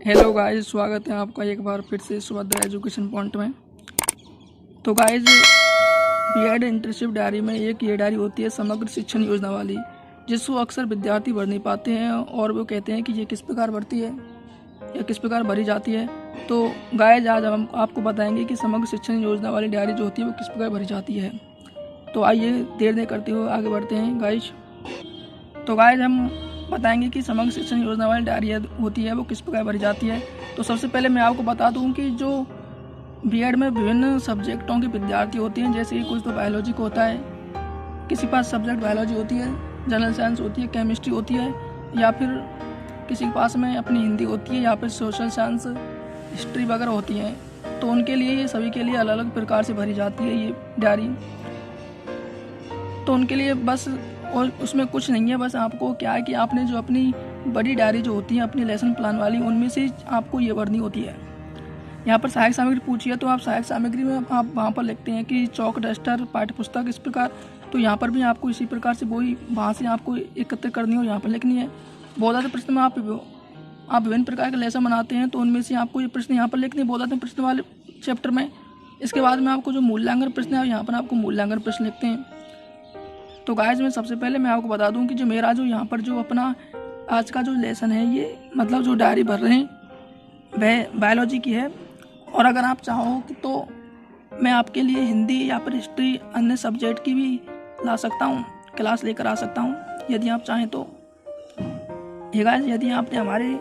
Hello guys, स्वागत है आपका एक बार फिर से सुभद्रा एजुकेशन पॉइंट में। तो गाइस, बीएड इंटर्नशिप डायरी में एक ये डायरी होती है समग्र शिक्षण योजना वाली, जिसको अक्सर विद्यार्थी भर नहीं पाते हैं और वो कहते हैं कि ये किस प्रकार भरती है या किस प्रकार भरी जाती है। तो गाइस, आज हम आपको बताएंगे कि समग्र शिक्षण योजना वाली डायरी जो होती है वो किस प्रकार भरी जाती है। तो आइए देर नहीं करते हुए आगे बढ़ते हैं गाइस। तो गाइस, हम बताएंगे कि समग्र शिक्षण योजना वाली डायरी होती है वो किस प्रकार भरी जाती है। तो सबसे पहले मैं आपको बता दूं कि जो बीएड में विभिन्न सब्जेक्टों के विद्यार्थी होते हैं, जैसे कि कुछ तो बायोलॉजी को होता है, किसी पास सब्जेक्ट बायोलॉजी होती है, जनरल साइंस होती है, केमिस्ट्री होती है, या फिर किसी के पास में अपनी हिंदी होती है, या फिर सोशल साइंस, हिस्ट्री वगैरह होती है। तो उनके लिए ये सभी के लिए अलग अलग प्रकार से भरी जाती है ये डायरी। तो उनके लिए बस, और उसमें कुछ नहीं है, बस आपको क्या है कि आपने जो अपनी बड़ी डायरी जो होती है अपनी लेसन प्लान वाली, उनमें से आपको ये भरनी होती है। यहाँ पर सहायक सामग्री पूछी है तो आप सहायक सामग्री में आप वहाँ पर लिखते हैं कि चौक, डस्टर, पाठ्य पुस्तक, इस प्रकार। तो यहाँ पर भी आपको इसी प्रकार से वही वहाँ से आपको एकत्र करनी हो, यहाँ पर लिखनी है। बहुत ज़्यादा प्रश्न में आप विभिन्न प्रकार के लेसन बनाते हैं, तो उनमें से आपको ये प्रश्न यहाँ पर लिखने बहुत ज़्यादा प्रश्न वाले चैप्टर में। इसके बाद में आपको जो मूल्यांकन प्रश्न है, यहाँ पर आपको मूल्यांकन प्रश्न लिखते हैं। तो गाइस, मैं सबसे पहले मैं आपको बता दूं कि जो मेरा जो यहाँ पर जो अपना आज का जो लेसन है, ये मतलब जो डायरी भर रहे हैं वह बायोलॉजी की है। और अगर आप चाहो कि तो मैं आपके लिए हिंदी या फिर हिस्ट्री अन्य सब्जेक्ट की भी ला सकता हूँ, क्लास लेकर आ सकता हूँ यदि आप चाहें तो। ये गाइस, यदि आपने हमारे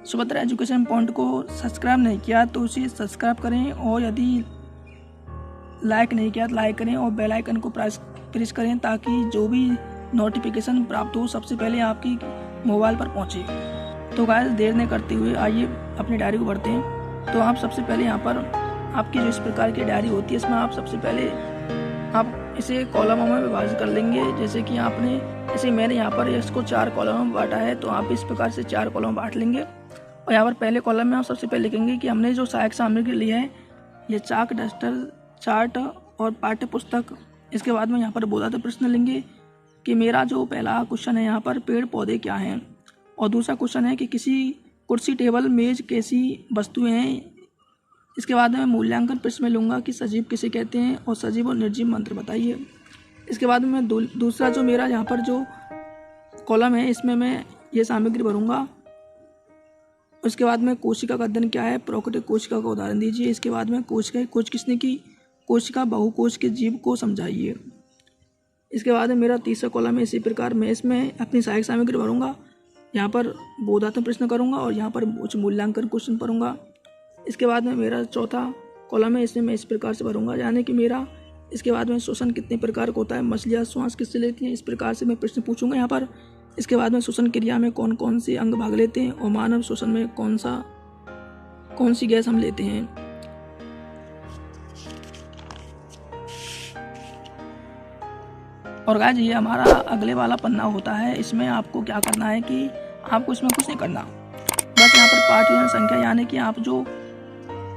सुभद्रा एजुकेशन पॉइंट को सब्सक्राइब नहीं किया तो उसे सब्सक्राइब करें, और यदि लाइक नहीं किया तो लाइक करें और बेल आइकन को प्रेस करें, ताकि जो भी नोटिफिकेशन प्राप्त हो सबसे पहले आपकी मोबाइल पर पहुंचे। तो गाइस, देर नहीं करते हुए आइए अपनी डायरी को भरते हैं। तो आप सबसे पहले यहाँ पर आपकी जो इस प्रकार की डायरी होती है, इसमें आप सबसे पहले आप इसे कॉलमों में विभाजित कर लेंगे। जैसे कि जैसे मैंने यहाँ पर इसको 4 कॉलम में बांटा है, तो आप इस प्रकार से 4 कॉलम बांट लेंगे। और यहाँ पर पहले कॉलम में आप सबसे पहले लिखेंगे कि हमने जो सहायक सामग्री ली है, ये चाक, डस्टर, चार्ट और पाठ्य पुस्तक। इसके बाद में यहाँ पर बोधा प्रश्न लेंगे कि मेरा जो पहला क्वेश्चन है यहाँ पर पेड़ पौधे क्या हैं, और दूसरा क्वेश्चन है कि किसी कुर्सी, टेबल, मेज कैसी वस्तुएं हैं। इसके बाद में मूल्यांकन प्रश्न में लूँगा कि सजीव किसे कहते हैं और सजीव और निर्जीव मंत्र बताइए। इसके बाद में दूसरा जो मेरा यहाँ पर जो कॉलम है, इसमें मैं ये सामग्री भरूँगा। उसके बाद में कोशिका का अध्ययन क्या है, प्रोकैरियोटिक कोशिका का उदाहरण दीजिए। इसके बाद में कोशिका खोज किसने की, कोशिका बहुकोश के जीव को समझाइए। इसके बाद में मेरा तीसरा कॉलम है, इसी प्रकार मैं इसमें अपनी सहायक सामग्री भरूंगा। यहाँ पर बोधात्मक प्रश्न करूंगा और यहाँ पर कुछ मूल्यांकन क्वेश्चन पढ़ूंगा। इसके बाद में मेरा चौथा कॉलम है, इसमें मैं इस प्रकार से भरूंगा, यानी कि मेरा इसके बाद में श्वसन कितने प्रकार का होता है, मछलियाँ श्वास किससे लेती हैं, इस प्रकार से मैं प्रश्न पूछूंगा यहाँ पर। इसके बाद में श्वसन क्रिया में कौन कौन से अंग भाग लेते हैं और मानव श्वसन में कौन सी गैस हम लेते हैं। और गाइस, ये हमारा अगले वाला पन्ना होता है। इसमें आपको क्या करना है कि आपको इसमें कुछ नहीं करना, बस यहाँ पर पाठ्य संख्या, यानी कि आप जो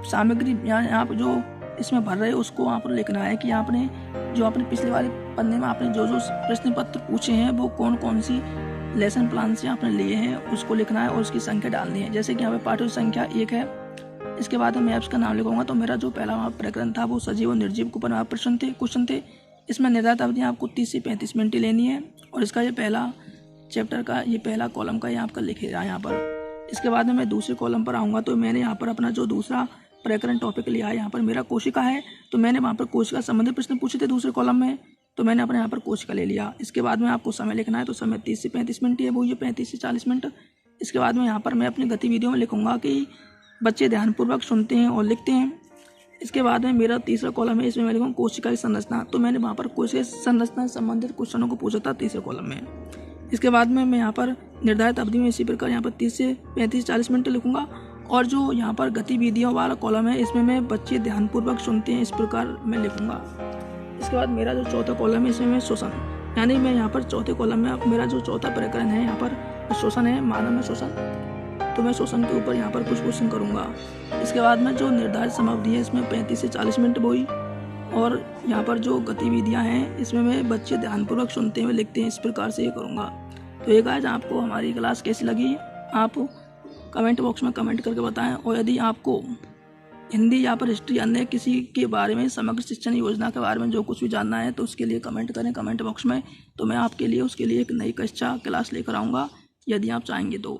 सामग्री यानी आप जो इसमें भर रहे हो उसको आप लिखना है कि आपने जो अपने पिछले वाले पन्ने में आपने जो प्रश्न पत्र पूछे हैं वो कौन कौन सी लेसन प्लान से आपने लिए हैं उसको लिखना है और उसकी संख्या डालनी है। जैसे कि यहाँ पे पाठ्य संख्या 1 है। इसके बाद मैं ऐप्स का नाम लिखूंगा। तो मेरा जो पहला प्रकरण था वो सजीव और निर्जीव के ऊपर क्वेश्चन थे। इसमें निर्धारित अवधि आपको 30 से 35 मिनट लेनी है, और इसका ये पहला चैप्टर का ये पहला कॉलम का ये आपका लिखेगा यहाँ पर। इसके बाद में मैं दूसरे कॉलम पर आऊँगा। तो मैंने यहाँ पर अपना जो दूसरा प्रकरण टॉपिक लिया है, यहाँ पर मेरा कोशिका है, तो मैंने वहाँ पर कोशिका संबंधित प्रश्न पूछे थे दूसरे कॉलम में, तो मैंने अपने यहाँ पर कोशिका ले लिया। इसके बाद में आपको समय लिखना है, तो समय 30 से 35 मिनट है, वो ये 35 से 40 मिनट। इसके बाद में यहाँ पर मैं अपनी गतिविधियों में लिखूँगा कि बच्चे ध्यानपूर्वक सुनते हैं और लिखते हैं। इसके बाद में मेरा तीसरा कॉलम है, इसमें मैं लिखूँगा कोशिका की संरचना। तो मैंने वहाँ पर कोशिका संरचना से संबंधित क्वेश्चनों को पूछा था तीसरे कॉलम में। इसके बाद में मैं यहाँ पर निर्धारित अवधि में इसी प्रकार यहाँ पर 30 से 35-40 मिनट लिखूँगा। और जो यहाँ पर गतिविधियों वाला कॉलम है, इसमें मैं बच्चे ध्यानपूर्वक सुनते हैं, इस प्रकार मैं लिखूँगा। इसके बाद मेरा जो चौथा कॉलम है, इसमें मैं श्वसन, यानी मैं यहाँ पर चौथे कॉलम में मेरा जो चौथा प्रकरण है यहाँ पर श्वसन है, मानव में श्वसन, तो मैं श्वसन के ऊपर यहाँ पर कुछ क्वेश्चन करूँगा। इसके बाद में जो निर्धारित समावधि है इसमें 35 से 40 मिनट बोई, और यहाँ पर जो गतिविधियाँ हैं इसमें मैं बच्चे ध्यानपूर्वक सुनते हुए लिखते हैं, इस प्रकार से ये करूँगा। तो ये गाइस, आपको हमारी क्लास कैसी लगी आप कमेंट बॉक्स में कमेंट करके बताएं। और यदि आपको हिंदी या पर हिस्ट्री अन्य किसी के बारे में, समग्र शिक्षण योजना के बारे में जो कुछ भी जानना है तो उसके लिए कमेंट करें कमेंट बॉक्स में। तो मैं आपके लिए उसके लिए एक नई कक्षा क्लास लेकर आऊँगा यदि आप चाहेंगे तो।